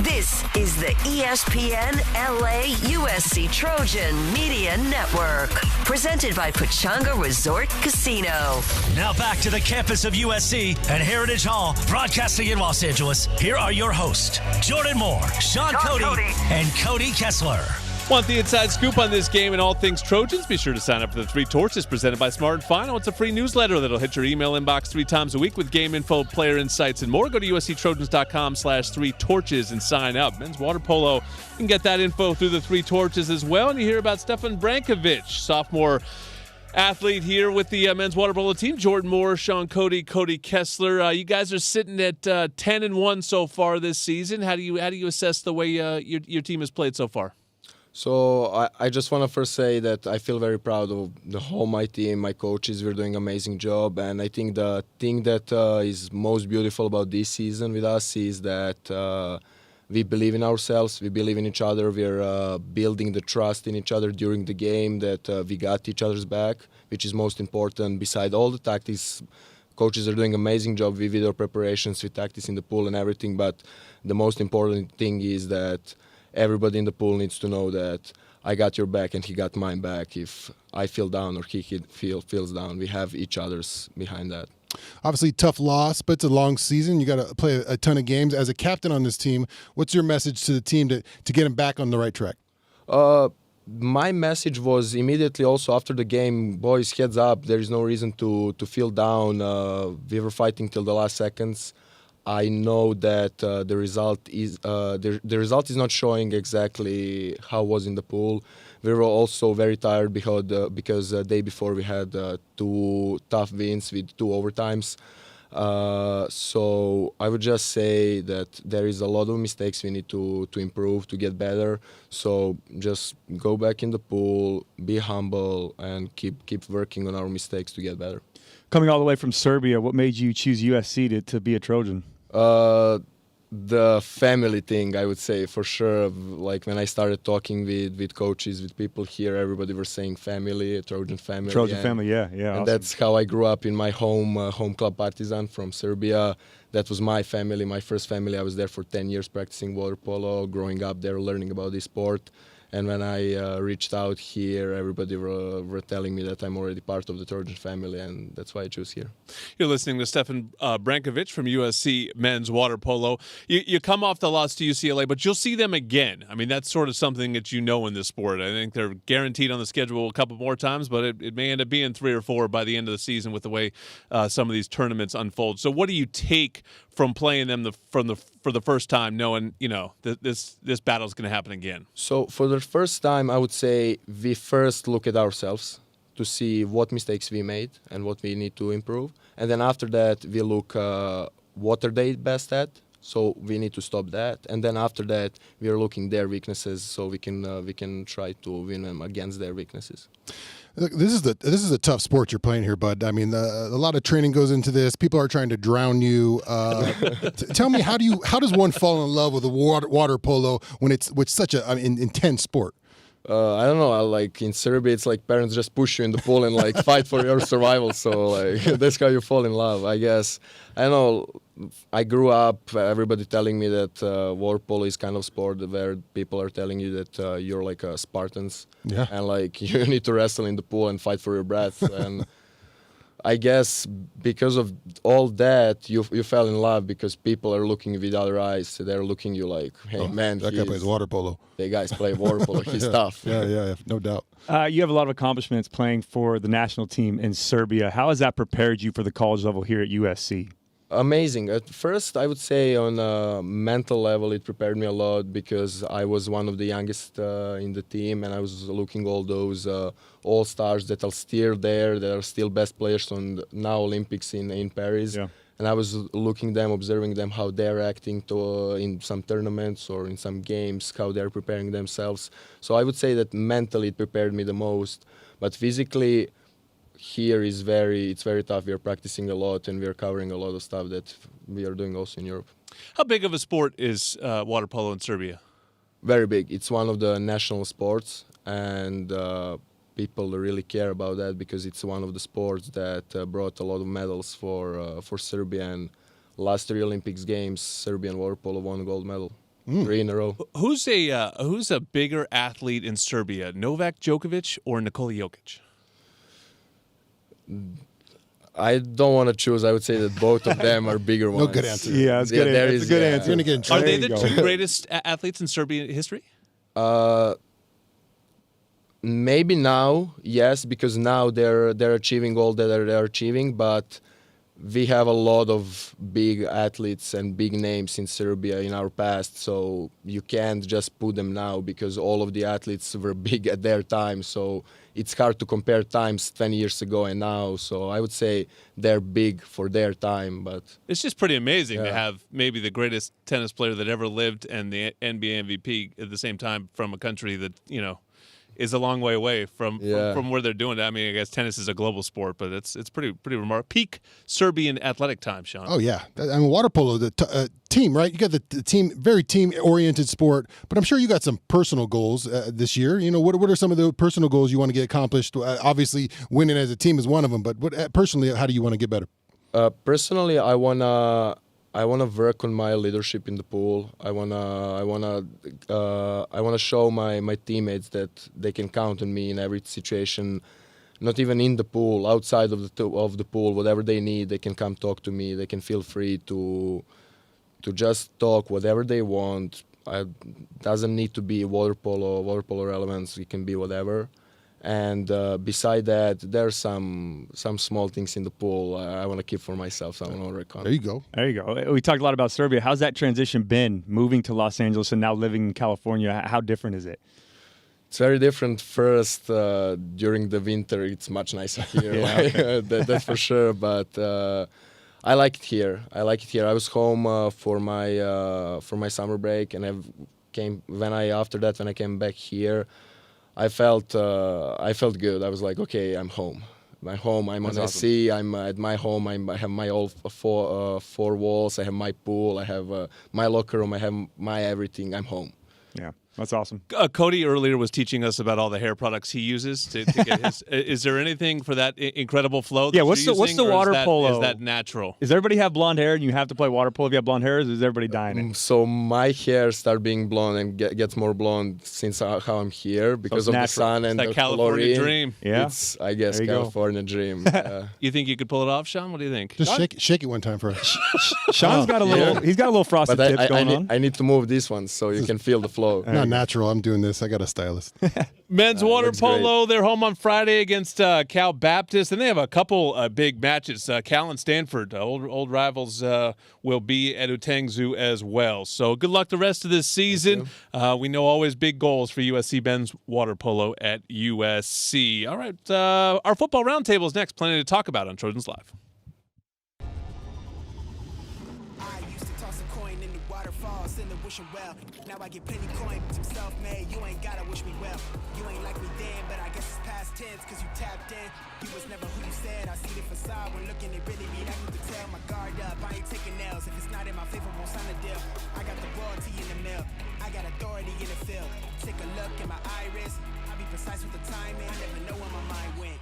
This is the ESPN LA USC Trojan Media Network, presented by Pechanga Resort Casino. Now back to the campus of USC at Heritage Hall, broadcasting in Los Angeles. Here are your hosts, Jordan Moore, Sean Cody, and Cody Kessler. Want the inside scoop on this game and all things Trojans? Be sure to sign up for the Three Torches presented by Smart & Final. It's a free newsletter that'll hit your email inbox 3 times a week with game info, player insights, and more. Go to usctrojans.com/3torches and sign up. Men's water polo, you can get that info through the Three Torches as well. And you hear about Stefan Brankovic, sophomore athlete here with the men's water polo team. Jordan Moore, Sean Cody, Cody Kessler. You guys are sitting at 10-1 so far this season. How do you assess the way your team has played so far? So I just want to first say that I feel very proud of the whole my team, my coaches. We're doing an amazing job, and I think the thing that is most beautiful about this season with us is that we believe in ourselves, we believe in each other. We're building the trust in each other during the game, that we got each other's back, which is most important. Beside all the tactics, coaches are doing an amazing job with video preparations, with tactics in the pool and everything. But the most important thing is that everybody in the pool needs to know that I got your back and he got mine back. If I feel down or he feels down, we have each other's behind that. Obviously, tough loss, but it's a long season. You got to play a ton of games. As a captain on this team, what's your message to the team to get them back on the right track? My message was immediately also after the game, boys, heads up. There is no reason to feel down. We were fighting till the last seconds. I know that the result is not showing exactly how it was in the pool. We were also very tired because the day before we had 2 tough wins with 2 overtimes. So I would just say that there is a lot of mistakes we need to improve, to get better. So just go back in the pool, be humble, and keep working on our mistakes to get better. Coming all the way from Serbia, what made you choose USC to be a Trojan? The family thing, I would say, for sure. Like when I started talking with coaches, with people here, everybody were saying family, a Trojan family. Trojan family, yeah. And awesome. that's how I grew up in my home club Partizan from Serbia. That was my family, my first family. I was there for 10 years practicing water polo, growing up there, learning about this sport. And when I reached out here, everybody were telling me that I'm already part of the Trojan family, and that's why I chose here. You're listening to Stefan Brankovic from USC Men's Water Polo. You come off the loss to UCLA, but you'll see them again. I mean, that's sort of something that you know in this sport. I think they're guaranteed on the schedule a couple more times, but it may end up being 3 or 4 by the end of the season with the way some of these tournaments unfold. So what do you take from playing them for the first time, knowing this battle is going to happen again? So for the first time, I would say we first look at ourselves to see what mistakes we made and what we need to improve, and then after that we look what are they best at. So we need to stop that, and then after that we are looking their weaknesses, so we can try to win them against their weaknesses. Look, this is a tough sport you're playing here, bud. I mean, a lot of training goes into this. People are trying to drown you. Tell me, how does one fall in love with a water polo when it's such an intense sport? I don't know. Like in Serbia, it's like parents just push you in the pool and like fight for your survival. So like that's how you fall in love, I guess. I don't know. I grew up everybody telling me that water polo is kind of sport where people are telling you that you're like a Spartans, and like you need to wrestle in the pool and fight for your breath. And I guess because of all that, you fell in love because people are looking with other eyes. They're looking you like, hey man, that guy plays water polo. The guys play water polo. He's tough. Yeah, no doubt. You have a lot of accomplishments playing for the national team in Serbia. How has that prepared you for the college level here at USC? Amazing. At first, I would say on a mental level, it prepared me a lot because I was one of the youngest in the team, and I was looking all those all-stars that are still there, that are still best players on now Olympics in Paris. Yeah. And I was looking them, observing them, how they're acting in some tournaments or in some games, how they're preparing themselves. So I would say that mentally it prepared me the most. But physically, here it's very tough. We are practicing a lot and we are covering a lot of stuff that we are doing also in Europe. How big of a sport is water polo in Serbia? Very big. It's one of the national sports, and people really care about that because it's one of the sports that brought a lot of medals for Serbia. And last 3 Olympics games, Serbian water polo won a gold medal. 3 in a row. Who's a bigger athlete in Serbia, Novak Djokovic or Nikola Jokic? I don't want to choose. I would say that both of them are bigger ones. No good answer. Yeah, that's good. That's a good answer. You're gonna get in Are trouble. they the two greatest athletes in Serbian history? Maybe now, yes, because now they're achieving all that they're achieving, but we have a lot of big athletes and big names in Serbia in our past, so you can't just put them now because all of the athletes were big at their time, so it's hard to compare times 20 years ago and now, so I would say they're big for their time, but... It's just pretty amazing to have maybe the greatest tennis player that ever lived and the NBA MVP at the same time from a country that, is a long way away from where they're doing it. I mean, I guess tennis is a global sport, but it's pretty remarkable. Peak Serbian athletic time, Sean. Oh yeah, I mean water polo, the team, right? You got the team, very team-oriented sport. But I'm sure you got some personal goals this year. What are some of the personal goals you want to get accomplished? Obviously, winning as a team is one of them. But personally, how do you want to get better? Personally, I wanna work on my leadership in the pool. I wanna show my teammates that they can count on me in every situation. Not even in the pool, outside of the pool, whatever they need, they can come talk to me. They can feel free to just talk whatever they want. Doesn't need to be water polo relevance. It can be whatever. And beside that, there's some small things in the pool I want to keep for myself, so I want to work on. There you go. There you go. We talked a lot about Serbia. How's that transition been, moving to Los Angeles and now living in California? How different is it? It's very different. First, during the winter, it's much nicer here. That's for sure. But I like it here. I was home for my summer break, and when I came back here, I felt good. I was like, okay, I'm home. I'm on SC. I'm at my home. I have my all four walls. I have my pool. I have my locker room. I have my everything. I'm home. Yeah, that's awesome. Cody earlier was teaching us about all the hair products he uses to get his. Is there anything for that incredible flow? Yeah, what's the water polo? Is that natural? Does everybody have blonde hair and you have to play water polo if you have blonde hair? Or is everybody dying it? So my hair started being blonde and gets more blonde since how I'm here because of the sun and the California dream. Yeah, it's I guess California dream. You think you could pull it off, Sean? What do you think? Just shake it one time for us. Sean's got a little. He's got a little frosted tips going on. I need to move this one so you can feel the flow. Not natural. I'm doing this. I got a stylist. Men's water polo. They're home on Friday against Cal Baptist, and they have a couple big matches. Cal and Stanford, old rivals, will be at Utangzu as well. So good luck the rest of this season. We know always big goals for USC men's water polo at USC. All right, our football roundtable is next. Plenty to talk about on Trojans Live. Well, now I get plenty coin, I'm self-made, you ain't gotta wish me well. You ain't like me then, but I guess it's past tense, cause you tapped in. You was never who you said, I see the facade when looking at really me, that you can tell my guard up, I ain't taking nails. If it's not in my favor, won't sign a deal. I got the royalty in the mail, I got authority in the field. Take a look at my iris, I'll be precise with the timing, I never know where my mind went.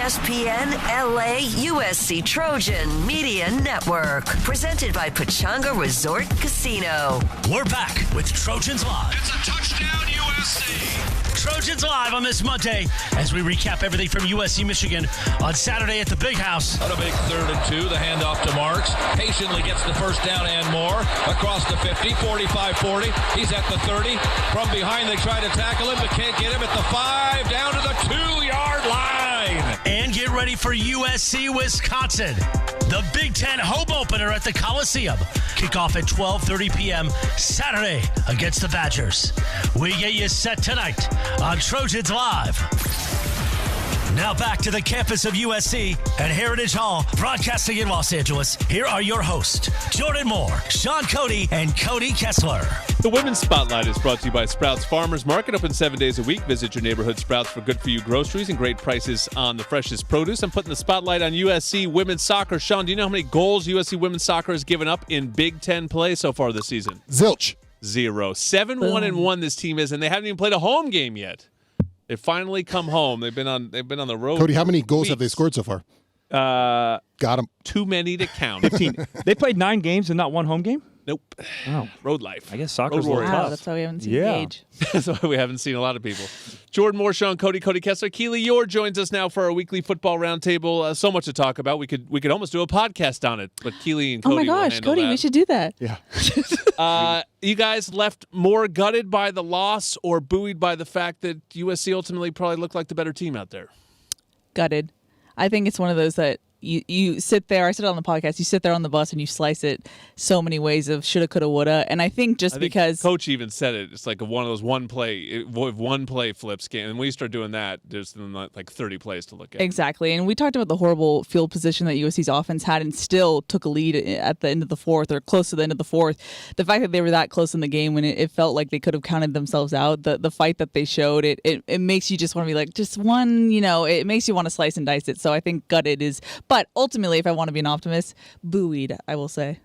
ESPN LA USC Trojan Media Network. Presented by Pechanga Resort Casino. We're back with Trojans Live. It's a touchdown, USC. Trojans Live on this Monday as we recap everything from USC Michigan on Saturday at the Big House. On a big 3rd and 2, the handoff to Marks. Patiently gets the first down and more. Across the 50, 45-40. He's at the 30. From behind, they try to tackle him, but can't get him at the 5. Down to the 2-yard line. And get ready for USC Wisconsin. The Big Ten home opener at the Coliseum. Kickoff at 12:30 p.m. Saturday against the Badgers. We get you set tonight on Trojans Live. Now back to the campus of USC at Heritage Hall, broadcasting in Los Angeles. Here are your hosts, Jordan Moore, Sean Cody, and Cody Kessler. The Women's Spotlight is brought to you by Sprouts Farmers Market, open 7 days a week. Visit your neighborhood Sprouts for good-for-you groceries and great prices on the freshest produce. I'm putting the spotlight on USC women's soccer. Sean, do you know how many goals USC women's soccer has given up in Big Ten play so far this season? Zilch. 0. 7-1-1 this team is, and they haven't even played a home game yet. They finally come home. They've been on the road. Cody, how many goals have they scored so far? Got them. Too many to count. 15. They played 9 games and not one home game? Nope. Oh. Road life. I guess soccer's a little tough. That's why we haven't seen Gage. That's why we haven't seen a lot of people. Jordan Moore, Sean Cody, Cody Kessler. Keely Yor joins us now for our weekly football roundtable. So much to talk about. We could almost do a podcast on it, but Keely and Cody Oh my gosh, will handle Cody, that. we should do that. Yeah. You guys left more gutted by the loss or buoyed by the fact that USC ultimately probably looked like the better team out there? Gutted. I think it's one of those that you sit there, I said it on the podcast, you sit there on the bus and you slice it so many ways of shoulda, coulda, woulda. And I think because Coach even said it, it's like one of those one play flips game. And when you start doing that, there's like 30 plays to look at. Exactly. And we talked about the horrible field position that USC's offense had and still took a lead at the end of the fourth or close to the end of the fourth. The fact that they were that close in the game when it felt like they could have counted themselves out, the fight that they showed, it makes you just want to be like, just one, it makes you want to slice and dice it. So I think gutted is, but ultimately, if I want to be an optimist, buoyed, I will say.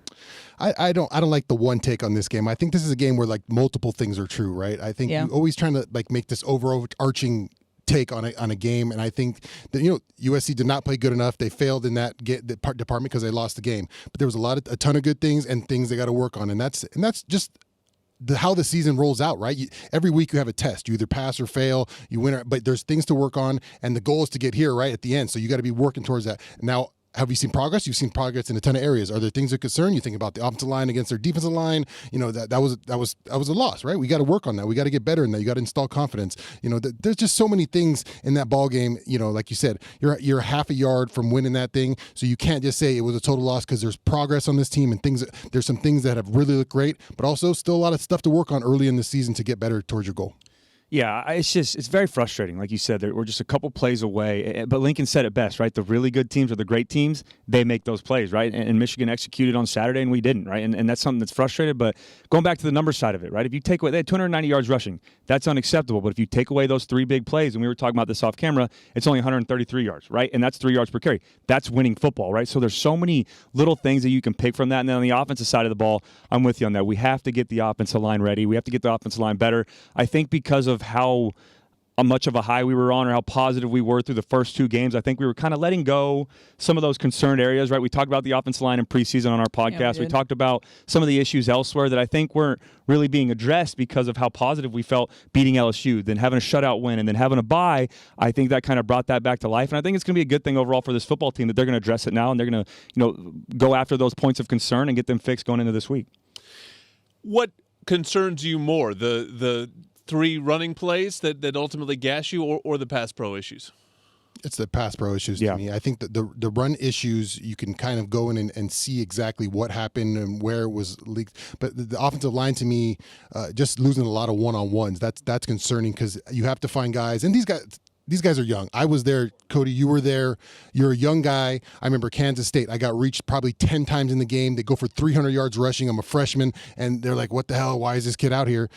I don't like the one take on this game. I think this is a game where like multiple things are true, right? I think you're always trying to like make this overarching take on a game, and I think that USC did not play good enough. They failed in that department because they lost the game. But there was a ton of good things and things they got to work on, and that's just how the season rolls out, right? Every week you have a test. You either pass or fail. You win, but there's things to work on, and the goal is to get here right at the end. So you got to be working towards that. Now, have you seen progress? You've seen progress in a ton of areas. Are there things of concern? You think about the offensive line against their defensive line. That was a loss, right? We got to work on that. We got to get better in that. You got to install confidence. There's just so many things in that ball game. Like you said, you're half a yard from winning that thing, so you can't just say it was a total loss because there's progress on this team and things. There's some things that have really looked great, but also still a lot of stuff to work on early in the season to get better towards your goal. Yeah, it's very frustrating. Like you said, we're just a couple plays away. But Lincoln said it best, right? The really good teams or the great teams, they make those plays, right? And Michigan executed on Saturday, and we didn't, right? And that's something that's frustrated. But going back to the number side of it, right? If you take away, they had 290 yards rushing. That's unacceptable. But if you take away those 3 big plays, and we were talking about this off camera, it's only 133 yards, right? And that's 3 yards per carry. That's winning football, right? So there's so many little things that you can pick from that. And then on the offensive side of the ball, I'm with you on that. We have to get the offensive line ready. We have to get the offensive line better. I think because of how much of a high we were on or how positive we were through the first 2 games, I think we were kind of letting go some of those concerned areas, right? We talked about the offensive line in preseason on our podcast. Yeah, we talked about some of the issues elsewhere that I think weren't really being addressed because of how positive we felt beating LSU, then having a shutout win, and then having a bye. I think that kind of brought that back to life, and I think it's going to be a good thing overall for this football team that they're going to address it now, and they're going to go after those points of concern and get them fixed going into this week. What concerns you more, the 3 running plays that ultimately gas you, or the pass pro issues? It's the pass pro issues to me. I think that the run issues, you can kind of go in and see exactly what happened and where it was leaked. But the offensive line, to me, just losing a lot of one-on-ones, that's concerning because you have to find guys. And these guys are young. I was there, Cody, you were there. You're a young guy. I remember Kansas State. I got reached probably 10 times in the game. They go for 300 yards rushing. I'm a freshman, and they're like, what the hell? Why is this kid out here?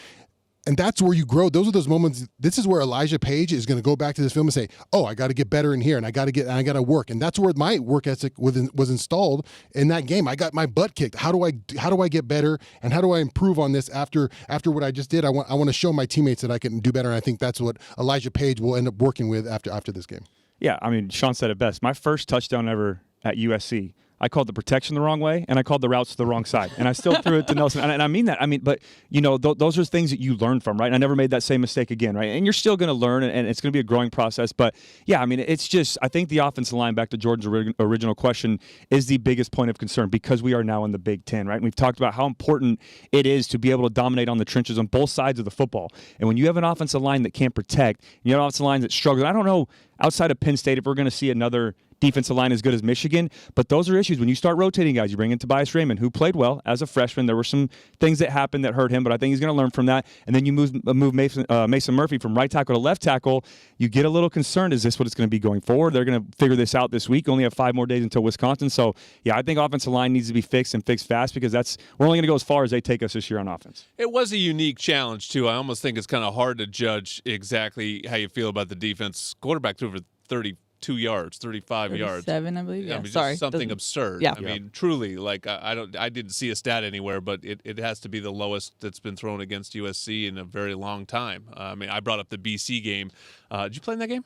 And that's where you grow. Those are those moments. This is where Elijah Page is going to go back to this film and say, "Oh, I got to get better in here, and I got to work." And that's where my work ethic was installed in that game. I got my butt kicked. How do I get better, and how do I improve on this after what I just did? I want to show my teammates that I can do better. And I think that's what Elijah Page will end up working with after this game. Yeah, I mean, Sean said it best. My first touchdown ever at USC, I called the protection the wrong way, and I called the routes to the wrong side, and I still threw it to Nelson. And I mean that. I mean, but those are things that you learn from, right? And I never made that same mistake again, right? And you're still going to learn, and it's going to be a growing process. But yeah, I mean, it's just I think the offensive line, back to Jordan's original question, is the biggest point of concern because we are now in the Big Ten, right? And we've talked about how important it is to be able to dominate on the trenches on both sides of the football. And when you have an offensive line that can't protect, you have an offensive line that struggles. I don't know outside of Penn State if we're going to see another defensive line as good as Michigan, but those are issues when you start rotating guys. You bring in Tobias Raymond, who played well as a freshman. There were some things that happened that hurt him, but I think he's going to learn from that. And then you move Mason Murphy from right tackle to left tackle. You get a little concerned. Is this what it's going to be going forward? They're going to figure this out this week. Only have 5 more days until Wisconsin. So yeah, I think offensive line needs to be fixed and fixed fast because we're only going to go as far as they take us this year on offense. It was a unique challenge too. I almost think it's kind of hard to judge exactly how you feel about the defense. Quarterback threw for 32 yards, 35 yards. 37, I believe. Yeah, I mean, sorry. Just something absurd. Yeah. I mean, truly, like I didn't see a stat anywhere, but it has to be the lowest that's been thrown against USC in a very long time. I mean, I brought up the BC game. Did you play in that game?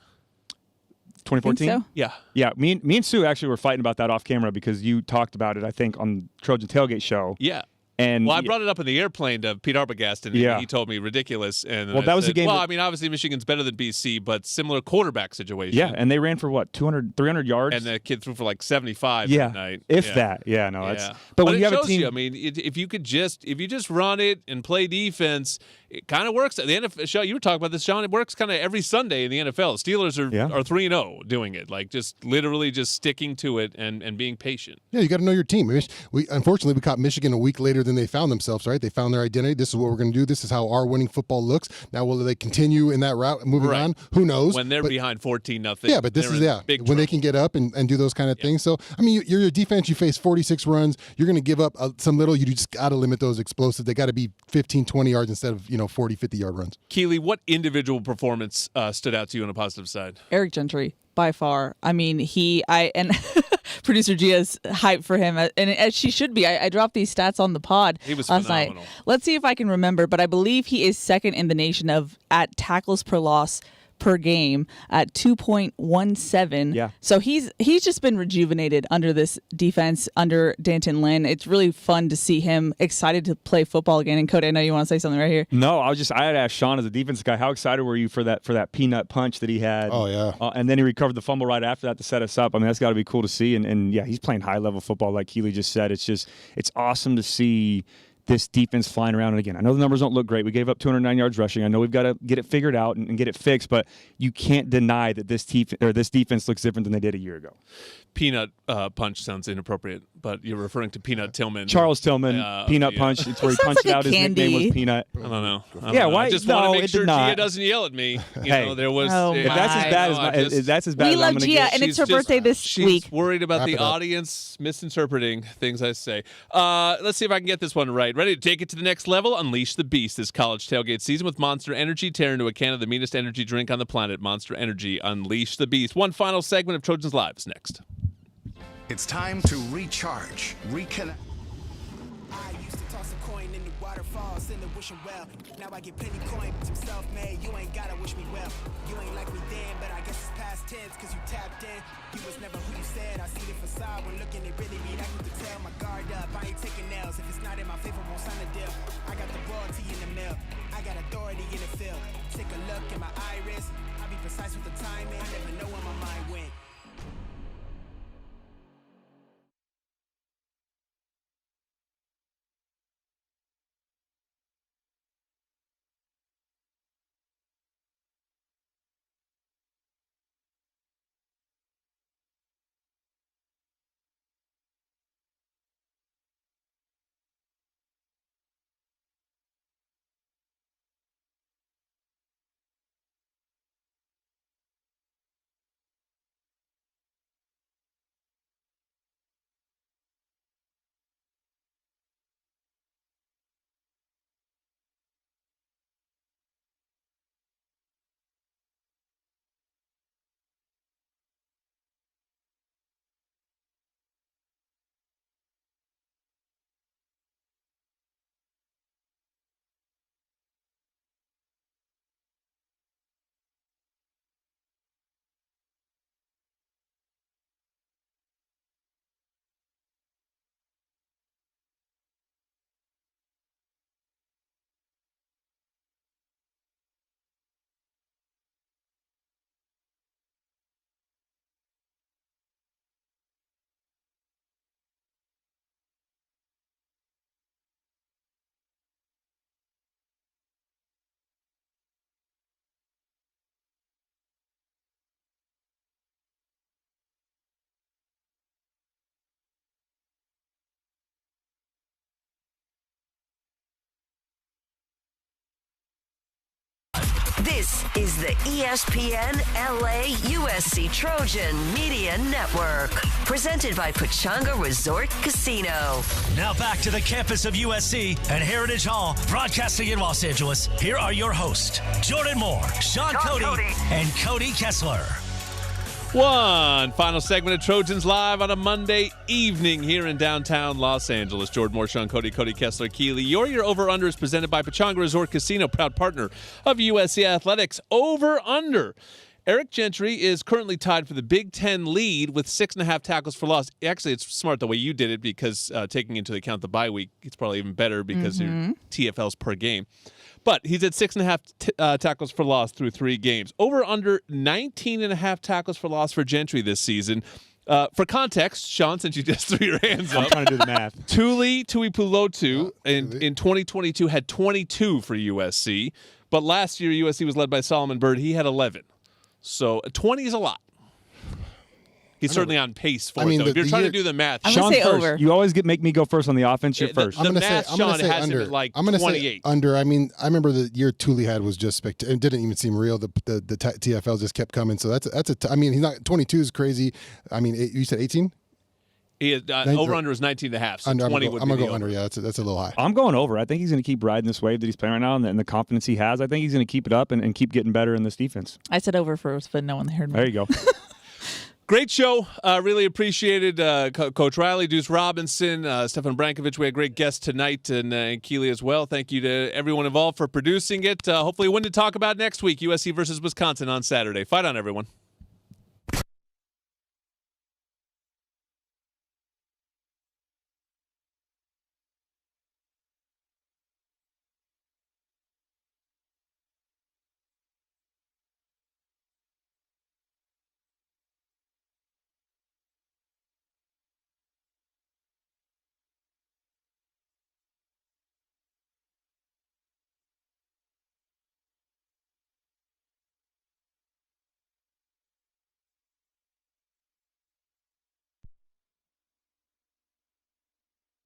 2014? So? Yeah. Yeah, me and Sue actually were fighting about that off camera because you talked about it, I think, on Trojan Tailgate Show. Yeah. And I brought it up in the airplane to Pete Arbogast, and he told me ridiculous. And that was the game. Well, I mean, obviously Michigan's better than BC, but similar quarterback situation. Yeah, and they ran for what, 200, 300 yards? And the kid threw for like 75 that night. If that. Yeah, no, that's. But when it you have shows a team, you, I mean, if you just run it and play defense, it kind of works. The NFL, you were talking about this, Sean. It works kind of every Sunday in the NFL. The Steelers are 3-0 doing it, like just literally just sticking to it and being patient. Yeah, you got to know your team. Unfortunately, we caught Michigan a week later than they found themselves. Right? They found their identity. This is what we're going to do. This is how our winning football looks. Now, will they continue in that route moving on? Who knows? When they're behind 14-0. Yeah, but this is big when trouble. they can get up and do those kind of things. So, I mean, you're a defense. You face 46 runs. You're going to give up some little. You just got to limit those explosives. They got to be 15, 20 yards instead of 40, 50-yard runs. Keely, what individual performance stood out to you on the positive side? Eric Gentry, by far. I mean, and producer Gia's hype for him, and as she should be. I dropped these stats on the pod he was last phenomenal. night. Let's see if I can remember, but I believe he is second in the nation at tackles per loss per game at 2.17. Yeah. So he's just been rejuvenated under this defense under Danton Lynn. It's really fun to see him excited to play football again. And Cody, I know you want to say something right here. No, I had asked Sean as a defense guy, how excited were you for that peanut punch that he had? Oh yeah. And then he recovered the fumble right after that to set us up. I mean, that's got to be cool to see. And yeah, he's playing high level football like Keely just said. It's awesome to see this defense flying around. And again, I know the numbers don't look great. We gave up 209 yards rushing. I know we've got to get it figured out and get it fixed, but you can't deny that this defense looks different than they did a year ago. Peanut punch sounds inappropriate, but you're referring to Peanut Tillman. Charles Tillman, Peanut Punch. It's where he punched out. His nickname was Peanut. I don't know. Why? I just want to make it sure did not. Gia doesn't yell at me. There was. If that's as bad as we as love I'm gonna Gia, get. and it's her birthday this week. She's worried about Wrap the it up. audience misinterpreting things I say. Let's see if I can get this one right. Ready to take it to the next level? Unleash the beast this college tailgate season with Monster Energy. Tear into a can of the meanest energy drink on the planet. Monster Energy. Unleash the beast. One final segment of Trojans Live is next. It's time to recharge, reconnect. I used to toss a coin in the waterfall, send a wishing well. Now I get plenty coin, but I'm self-made. You ain't gotta wish me well. You ain't like me then, but I guess it's past tense, cause you tapped in. You was never who you said. I see the facade when looking, it really be that quick to tell. My guard up, I ain't taking nails. If it's not in my favor, won't sign a deal. I got the royalty in the mill. I got authority in the field. Take a look in my iris. I be precise with the timing. I never know where my mind went. This is the ESPN LA USC Trojan Media Network, presented by Pechanga Resort Casino. Now back to the campus of USC and Heritage Hall, broadcasting in Los Angeles. Here are your hosts, Jordan Moore, Sean Cody, and Cody Kessler. One final segment of Trojans Live on a Monday evening here in downtown Los Angeles. Jordan Moore, Sean Cody, Cody Kessler, Keeley. Your over-under is presented by Pechanga Resort Casino, proud partner of USC Athletics. Over-under. Eric Gentry is currently tied for the Big Ten lead with 6.5 tackles for loss. Actually, it's smart the way you did it because taking into account the bye week, it's probably even better because your TFLs per game. But he's at 6.5 tackles for loss through 3 games. Over under 19.5 tackles for loss for Gentry this season. For context, Sean, since you just threw your hands up. I'm trying to do the math. Tuipulotu in 2022 had 22 for USC. But last year, USC was led by Solomon Byrd. He had 11. So 20 is a lot. He's certainly on pace for it, though. If you're trying to do the math, I'm Sean gonna say first. over. You always make me go first on the offense. You're first. I'm going to say under. I'm going to 28. say under. I mean, I remember the year Thule had was just spectacular. It didn't even seem real. The TFL just kept coming. So I mean, he's not 22 is crazy. I mean, you said 18. Over under is 19.5. So under, 20 I'm would gonna be go under. Yeah, that's a little high. I'm going over. I think he's going to keep riding this wave that he's playing right now and the confidence he has. I think he's going to keep it up and keep getting better in this defense. I said over first, but no one heard me. There you go. Great show. Really appreciated Coach Riley, Duce Robinson, Stefan Brankovic. We had great guests tonight, and Keeley as well. Thank you to everyone involved for producing it. Hopefully a win to talk about next week, USC versus Wisconsin on Saturday. Fight on, everyone.